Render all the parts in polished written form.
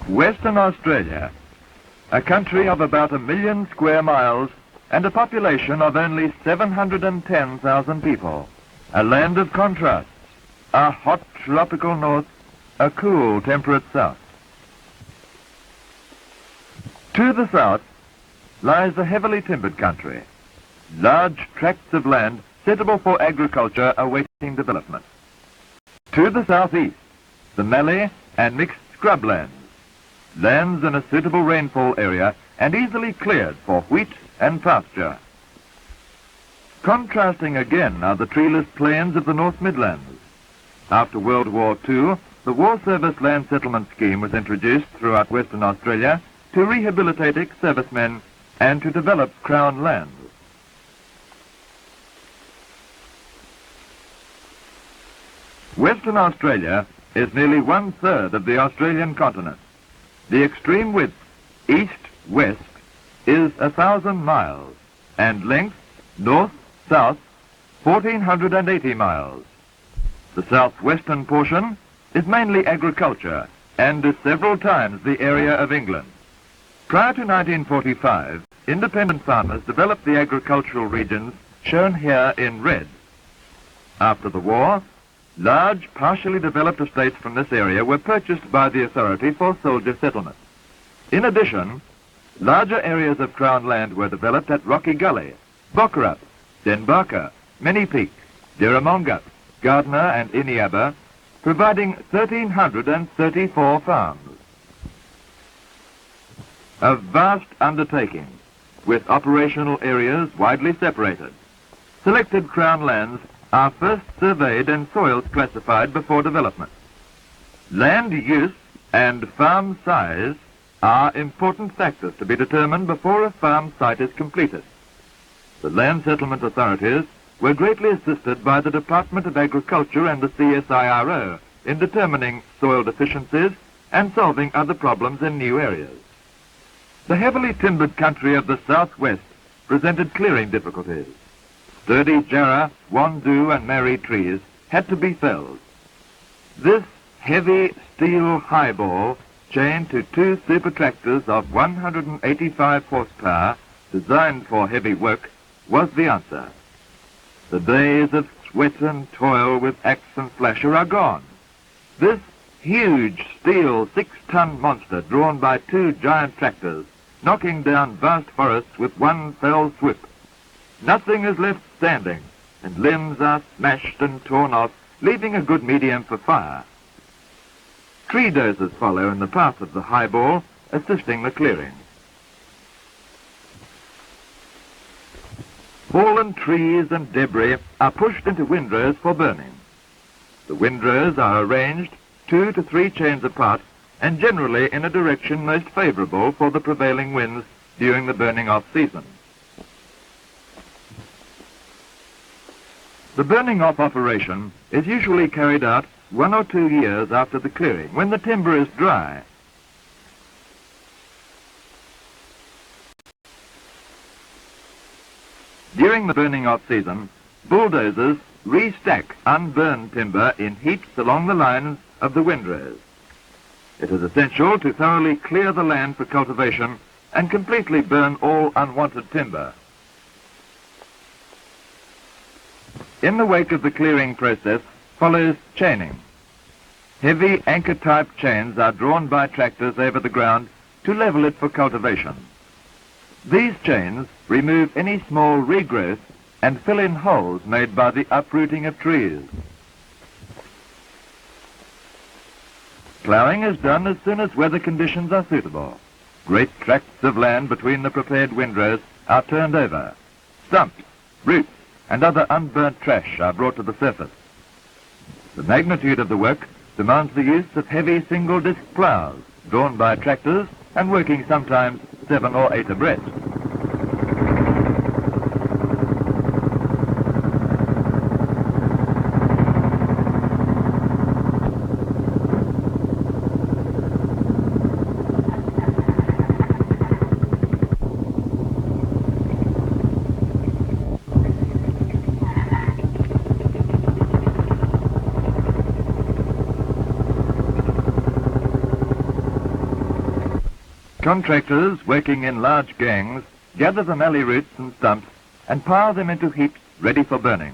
Western Australia, a country of about 1 million square miles and a population of only 710,000 people. A land of contrasts, a hot tropical north, a cool temperate south. To the south lies a heavily timbered country, large tracts of land suitable for agriculture awaiting development. To the southeast, the mallee and mixed scrublands, lands in a suitable rainfall area and easily cleared for wheat and pasture. Contrasting again are the treeless plains of the North Midlands. After World War II, the War Service Land Settlement Scheme was introduced throughout Western Australia to rehabilitate ex-servicemen and to develop Crown lands. Western Australia is nearly 1/3 of the Australian continent. The extreme width, east-west, is 1,000 miles, and length, north-south, 1,480 miles. The southwestern portion is mainly agriculture and is several times the area of England. Prior to 1945, independent farmers developed the agricultural regions shown here in red. After the war, large, partially developed estates from this area were purchased by the authority for soldier settlement. In addition, larger areas of Crown land were developed at Rocky Gully, Bokkerup, Denbarker, Many Peak, Dirramongut, Gardner and Iniaba, providing 1,334 farms. A vast undertaking, with operational areas widely separated. Selected Crown lands are first surveyed and soils classified before development. Land use and farm size are important factors to be determined before a farm site is completed. The land settlement authorities were greatly assisted by the Department of Agriculture and the CSIRO in determining soil deficiencies and solving other problems in new areas. The heavily timbered country of the southwest presented clearing difficulties. Sturdy jarrah, wandoo and marri trees had to be felled. This heavy steel highball chained to 2 super tractors of 185 horsepower designed for heavy work was the answer. The days of sweat and toil with axe and slasher are gone. This huge steel 6-ton monster drawn by 2 giant tractors, knocking down vast forests with one fell swoop. Nothing is left standing, and limbs are smashed and torn off, leaving a good medium for fire. Tree dozers follow in the path of the highball, assisting the clearing. Fallen trees and debris are pushed into windrows for burning. The windrows are arranged 2 to 3 chains apart and generally in a direction most favorable for the prevailing winds during the burning off season. The burning off operation is usually carried out 1 or 2 years after the clearing, when the timber is dry. During the burning off season, bulldozers restack unburned timber in heaps along the lines of the windrows. It is essential to thoroughly clear the land for cultivation and completely burn all unwanted timber. In the wake of the clearing process follows chaining. Heavy anchor-type chains are drawn by tractors over the ground to level it for cultivation. These chains remove any small regrowth and fill in holes made by the uprooting of trees. Ploughing is done as soon as weather conditions are suitable. Great tracts of land between the prepared windrows are turned over. Stumps, roots, and other unburnt trash are brought to the surface. The magnitude of the work demands the use of heavy single-disc ploughs, drawn by tractors and working sometimes 7 or 8 abreast. Contractors working in large gangs gather the mallee roots and stumps and pile them into heaps ready for burning.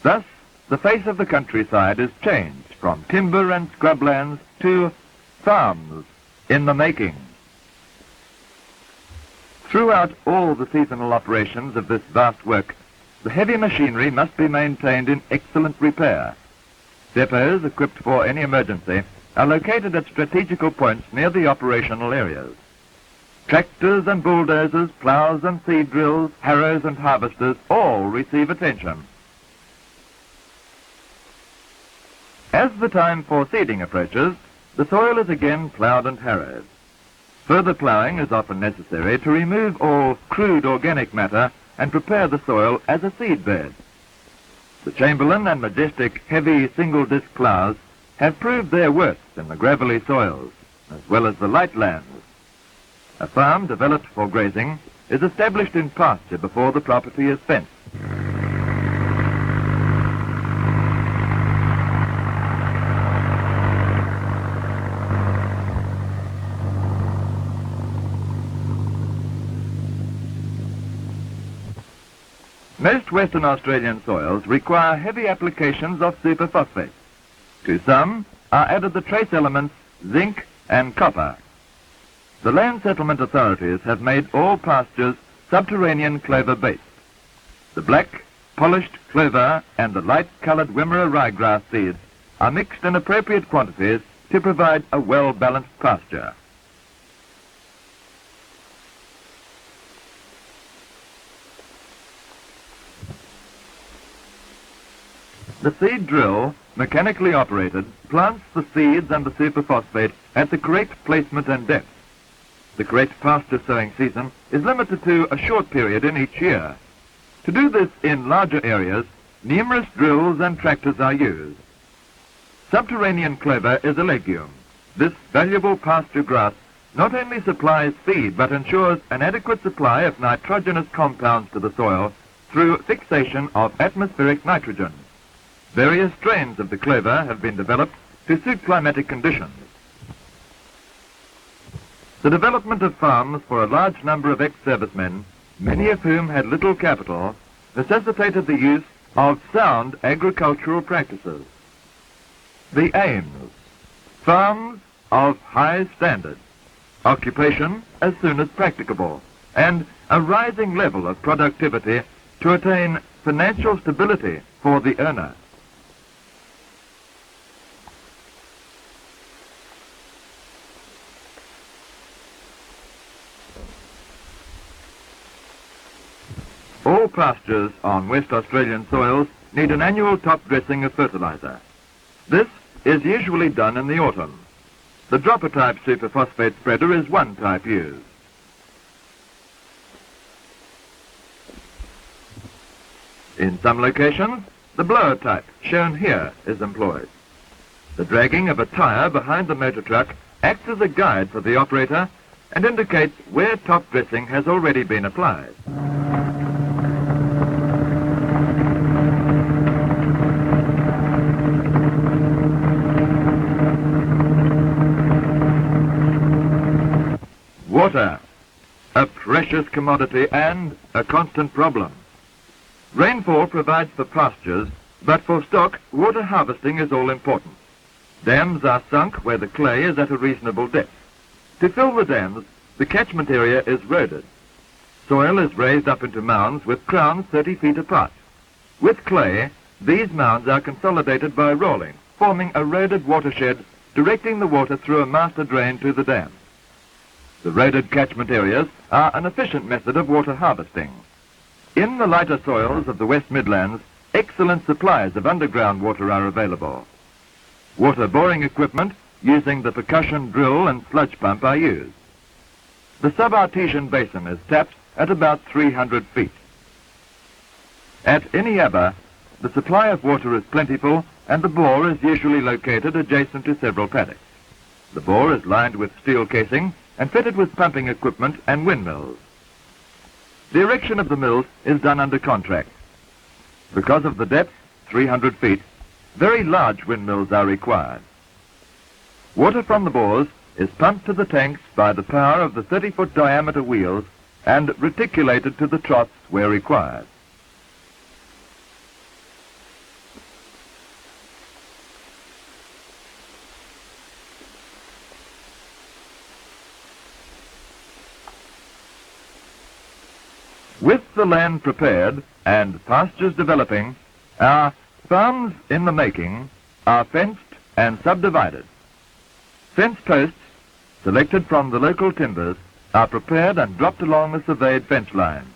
Thus, the face of the countryside is changed from timber and scrublands to farms in the making. Throughout all the seasonal operations of this vast work, the heavy machinery must be maintained in excellent repair. Depots equipped for any emergency are located at strategical points near the operational areas. Tractors and bulldozers, ploughs and seed drills, harrows and harvesters all receive attention. As the time for seeding approaches, the soil is again ploughed and harrowed. Further ploughing is often necessary to remove all crude organic matter and prepare the soil as a seed bed. The Chamberlain and Majestic heavy single-disc ploughs have proved their worth in the gravelly soils, as well as the light lands. A farm developed for grazing is established in pasture before the property is fenced. Most Western Australian soils require heavy applications of superphosphate. To some are added the trace elements zinc and copper. The land settlement authorities have made all pastures subterranean clover-based. The black, polished clover and the light-coloured Wimmera ryegrass seeds are mixed in appropriate quantities to provide a well-balanced pasture. The seed drill, mechanically operated, plants the seeds and the superphosphate at the correct placement and depth. The correct pasture sowing season is limited to a short period in each year. To do this in larger areas, numerous drills and tractors are used. Subterranean clover is a legume. This valuable pasture grass not only supplies feed but ensures an adequate supply of nitrogenous compounds to the soil through fixation of atmospheric nitrogen. Various strains of the clover have been developed to suit climatic conditions. The development of farms for a large number of ex-servicemen, many of whom had little capital, necessitated the use of sound agricultural practices. The aims: farms of high standard, occupation as soon as practicable, and a rising level of productivity to attain financial stability for the earner. All pastures on West Australian soils need an annual top dressing of fertiliser. This is usually done in the autumn. The dropper-type superphosphate spreader is one type used. In some locations, the blower type, shown here, is employed. The dragging of a tyre behind the motor truck acts as a guide for the operator and indicates where top dressing has already been applied. Water, a precious commodity and a constant problem. Rainfall provides for pastures, but for stock, water harvesting is all important. Dams are sunk where the clay is at a reasonable depth. To fill the dams, the catchment area is roaded. Soil is raised up into mounds with crowns 30 feet apart. With clay, these mounds are consolidated by rolling, forming a roaded watershed, directing the water through a master drain to the dam. The roaded catchment areas are an efficient method of water harvesting. In the lighter soils of the West Midlands, excellent supplies of underground water are available. Water boring equipment using the percussion drill and sludge pump are used. The sub-artesian basin is tapped at about 300 feet. At Iniaba, the supply of water is plentiful and the bore is usually located adjacent to several paddocks. The bore is lined with steel casing and fitted with pumping equipment and windmills. The erection of the mills is done under contract. Because of the depth, 300 feet, very large windmills are required. Water from the bores is pumped to the tanks by the power of the 30-foot diameter wheels and reticulated to the troughs where required. With the land prepared and pastures developing, our farms in the making are fenced and subdivided. Fence posts, selected from the local timbers, are prepared and dropped along the surveyed fence line.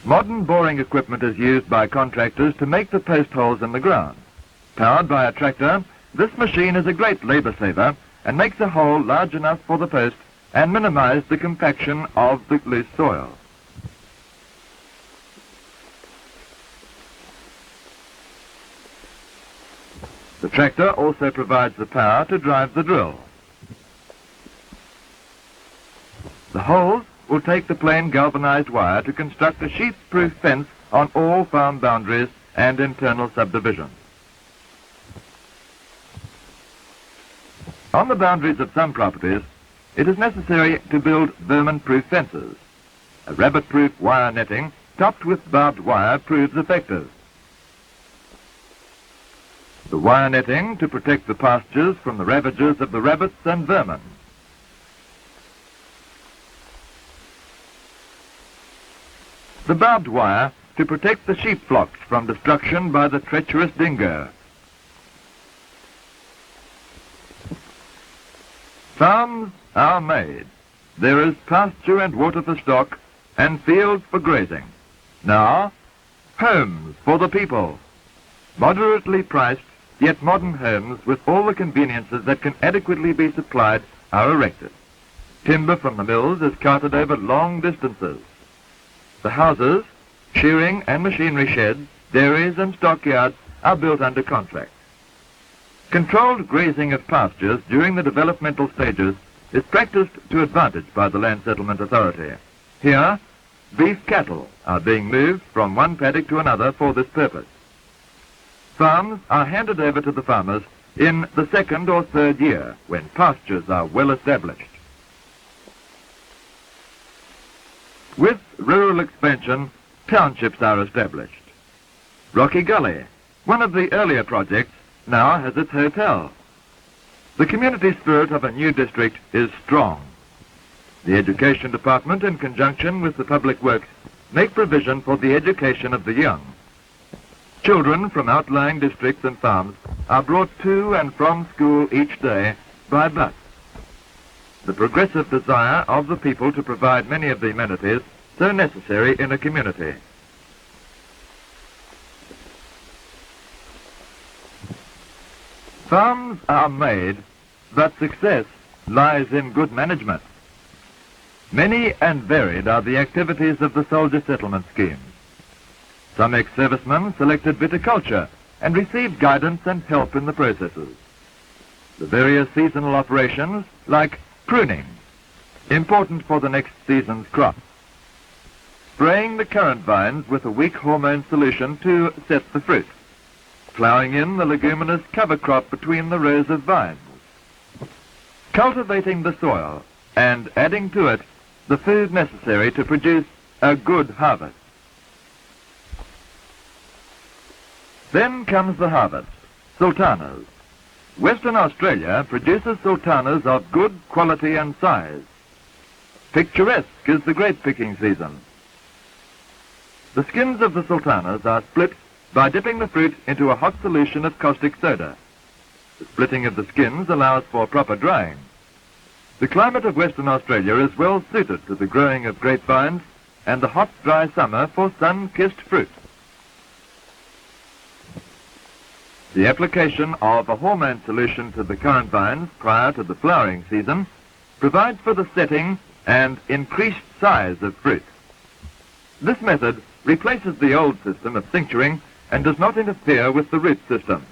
Modern boring equipment is used by contractors to make the post holes in the ground. Powered by a tractor, this machine is a great labor saver and makes a hole large enough for the post and minimize the compaction of the loose soil. The tractor also provides the power to drive the drill. The holes will take the plain galvanized wire to construct a sheath-proof fence on all farm boundaries and internal subdivisions. On the boundaries of some properties, it is necessary to build vermin-proof fences. A rabbit-proof wire netting topped with barbed wire proves effective. The wire netting to protect the pastures from the ravages of the rabbits and vermin. The barbed wire to protect the sheep flocks from destruction by the treacherous dingo. Farms are made. There is pasture and water for stock and fields for grazing. Now, homes for the people. Moderately priced, yet modern homes with all the conveniences that can adequately be supplied are erected. Timber from the mills is carted over long distances. The houses, shearing and machinery sheds, dairies and stockyards are built under contract. Controlled grazing of pastures during the developmental stages is practiced to advantage by the Land Settlement Authority. Here, beef cattle are being moved from one paddock to another for this purpose. Farms are handed over to the farmers in the second or third year when pastures are well established. With rural expansion, townships are established. Rocky Gully, one of the earlier projects, now has its hotel. The community spirit of a new district is strong. The Education Department, in conjunction with the Public Works, make provision for the education of the young. Children from outlying districts and farms are brought to and from school each day by bus. The progressive desire of the people to provide many of the amenities so necessary in a community. Farms are made, but success lies in good management. Many and varied are the activities of the soldier settlement scheme. Some ex-servicemen selected viticulture and received guidance and help in the processes. The various seasonal operations, like pruning, important for the next season's crop. Spraying the currant vines with a weak hormone solution to set the fruit. Ploughing in the leguminous cover crop between the rows of vines. Cultivating the soil and adding to it the food necessary to produce a good harvest. Then comes the harvest, sultanas. Western Australia produces sultanas of good quality and size. Picturesque is the grape picking season. The skins of the sultanas are split by dipping the fruit into a hot solution of caustic soda. The splitting of the skins allows for proper drying. The climate of Western Australia is well suited to the growing of grapevines and the hot, dry summer for sun-kissed fruit. The application of a hormone solution to the currant vines prior to the flowering season provides for the setting and increased size of fruit. This method replaces the old system of cincturing and does not interfere with the root system.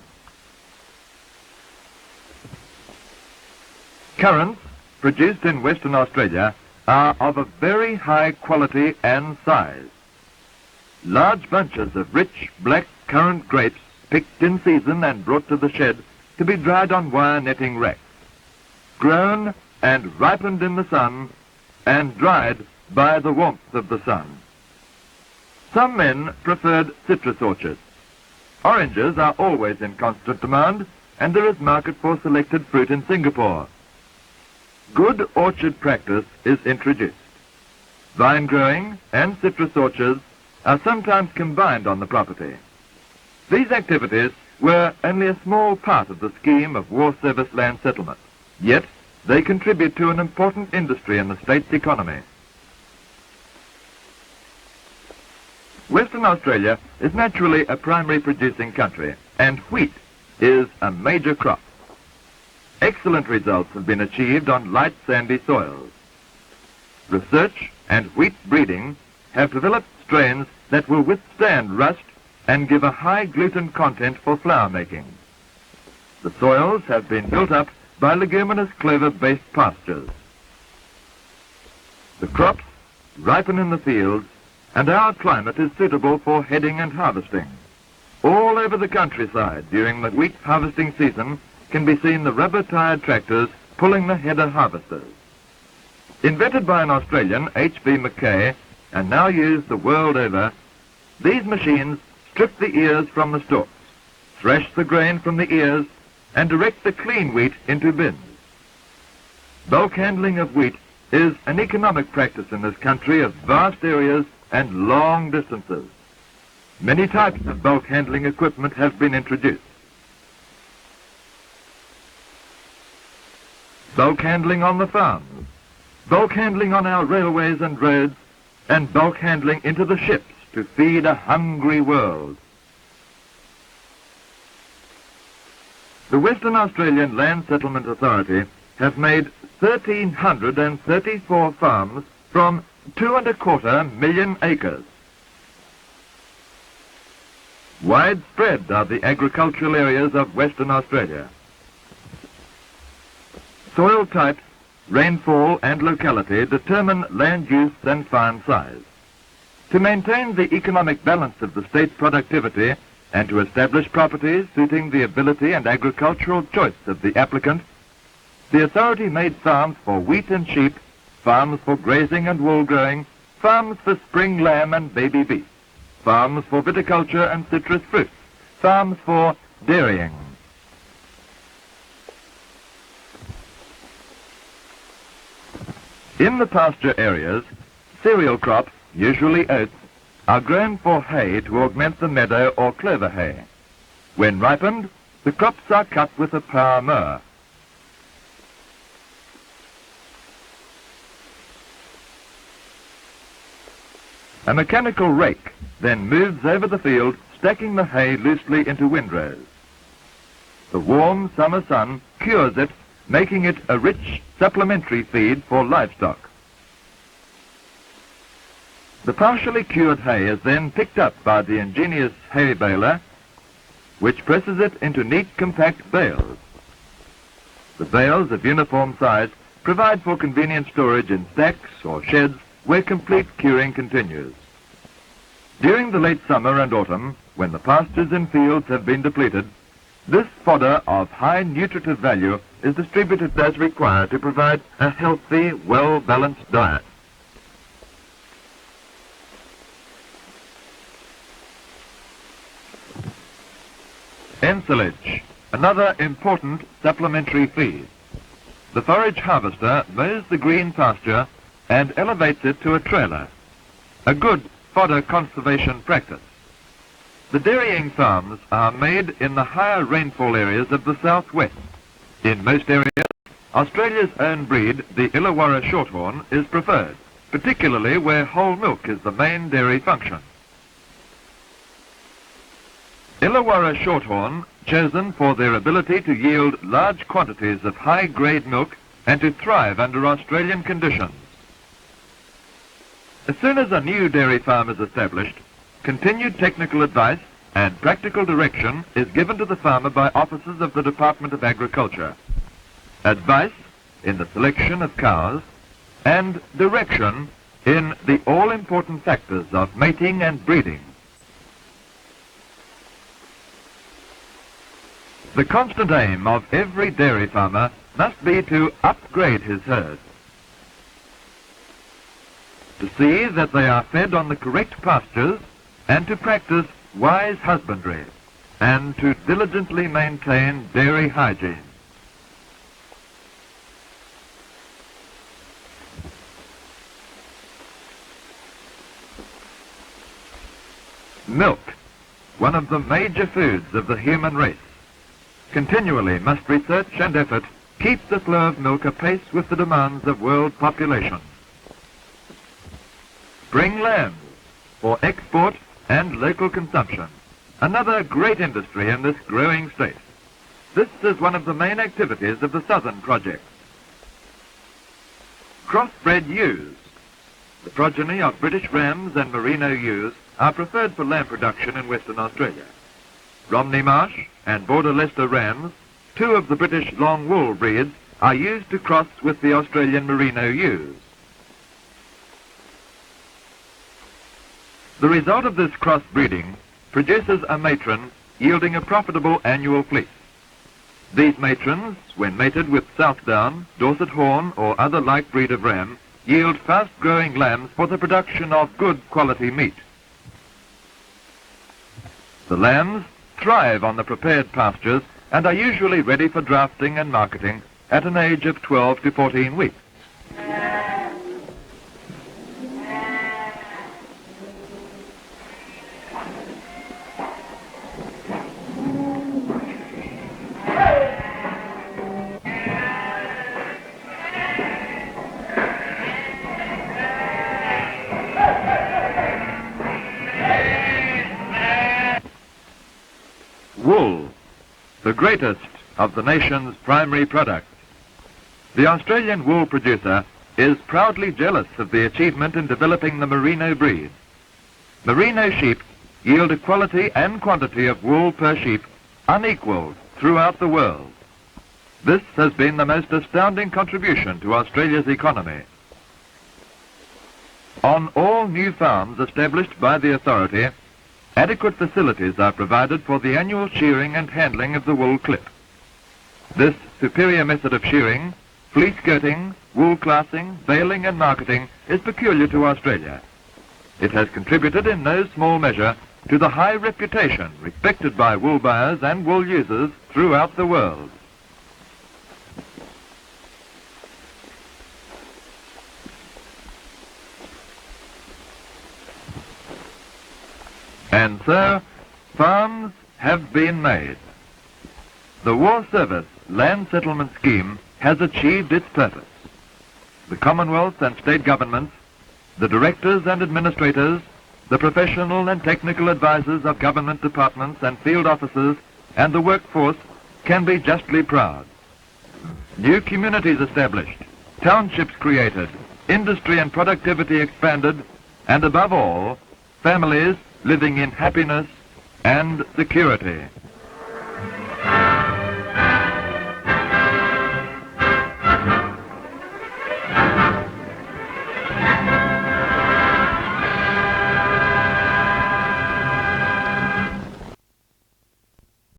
Currants produced in Western Australia are of a very high quality and size. Large bunches of rich black currant grapes picked in season and brought to the shed to be dried on wire netting racks, grown and ripened in the sun and dried by the warmth of the sun. Some men preferred citrus orchards. Oranges are always in constant demand, and there is market for selected fruit in Singapore. Good orchard practice is introduced. Vine growing and citrus orchards are sometimes combined on the property. These activities were only a small part of the scheme of war service land settlement, yet they contribute to an important industry in the state's economy. Western Australia is naturally a primary producing country, and wheat is a major crop. Excellent results have been achieved on light sandy soils. Research and wheat breeding have developed strains that will withstand rust and give a high gluten content for flour making. The soils have been built up by leguminous clover-based pastures. The crops ripen in the fields, and our climate is suitable for heading and harvesting. All over the countryside during the wheat harvesting season can be seen the rubber-tired tractors pulling the header harvesters. Invented by an Australian, H.V. Mackay, and now used the world over, these machines strip the ears from the stalks, thresh the grain from the ears, and direct the clean wheat into bins. Bulk handling of wheat is an economic practice in this country of vast areas and long distances. Many types of bulk handling equipment have been introduced. Bulk handling on the farms, bulk handling on our railways and roads, and bulk handling into the ships to feed a hungry world. The Western Australian Land Settlement Authority have made 1,334 farms from 2¼ million acres. Widespread are the agricultural areas of Western Australia. Soil types, rainfall and locality determine land use and farm size. To maintain the economic balance of the state's productivity and to establish properties suiting the ability and agricultural choice of the applicant, the authority made farms for wheat and sheep, farms for grazing and wool growing, farms for spring lamb and baby beef, farms for viticulture and citrus fruits, farms for dairying. In the pasture areas, cereal crops, usually oats, are grown for hay to augment the meadow or clover hay. When ripened, the crops are cut with a power mower. A mechanical rake then moves over the field, stacking the hay loosely into windrows. The warm summer sun cures it, making it a rich supplementary feed for livestock. The partially cured hay is then picked up by the ingenious hay baler, which presses it into neat, compact bales. The bales of uniform size provide for convenient storage in stacks or sheds where complete curing continues. During the late summer and autumn, when the pastures and fields have been depleted, this fodder of high nutritive value is distributed as required to provide a healthy, well-balanced diet. Ensilage, another important supplementary feed. The forage harvester mows the green pasture and elevates it to a trailer, a good fodder conservation practice. The dairying farms are made in the higher rainfall areas of the southwest. In most areas, Australia's own breed, the Illawarra Shorthorn, is preferred, particularly where whole milk is the main dairy function. Illawarra Shorthorn, chosen for their ability to yield large quantities of high-grade milk and to thrive under Australian conditions. As soon as a new dairy farm is established, continued technical advice and practical direction is given to the farmer by officers of the Department of Agriculture. Advice in the selection of cows and direction in the all-important factors of mating and breeding. The constant aim of every dairy farmer must be to upgrade his herd, to see that they are fed on the correct pastures and to practice wise husbandry and to diligently maintain dairy hygiene. Milk, one of the major foods of the human race, continually must research and effort keep the flow of milk apace with the demands of world population. Bring lambs for export and local consumption, another great industry in this growing state. This is one of the main activities of the Southern Project. Crossbred ewes, the progeny of British rams and merino ewes, are preferred for lamb production in Western Australia. Romney Marsh and Border Leicester rams, two of the British long wool breeds, are used to cross with the Australian merino ewes. The result of this crossbreeding produces a matron yielding a profitable annual fleece. These matrons, when mated with Southdown, Dorset Horn or other like breed of ram, yield fast-growing lambs for the production of good quality meat. The lambs thrive on the prepared pastures and are usually ready for drafting and marketing at an age of 12 to 14 weeks. Wool, the greatest of the nation's primary products. The Australian wool producer is proudly jealous of the achievement in developing the merino breed. Merino sheep yield a quality and quantity of wool per sheep unequalled throughout the world. This has been the most astounding contribution to Australia's economy. On all new farms established by the authority, adequate facilities are provided for the annual shearing and handling of the wool clip. This superior method of shearing, fleece coating, wool classing, baling and marketing is peculiar to Australia. It has contributed in no small measure to the high reputation respected by wool buyers and wool users throughout the world. And so, farms have been made. The War Service Land Settlement Scheme has achieved its purpose. The Commonwealth and state governments, the directors and administrators, the professional and technical advisors of government departments and field officers, and the workforce can be justly proud. New communities established, townships created, industry and productivity expanded, and above all, families living in happiness and security.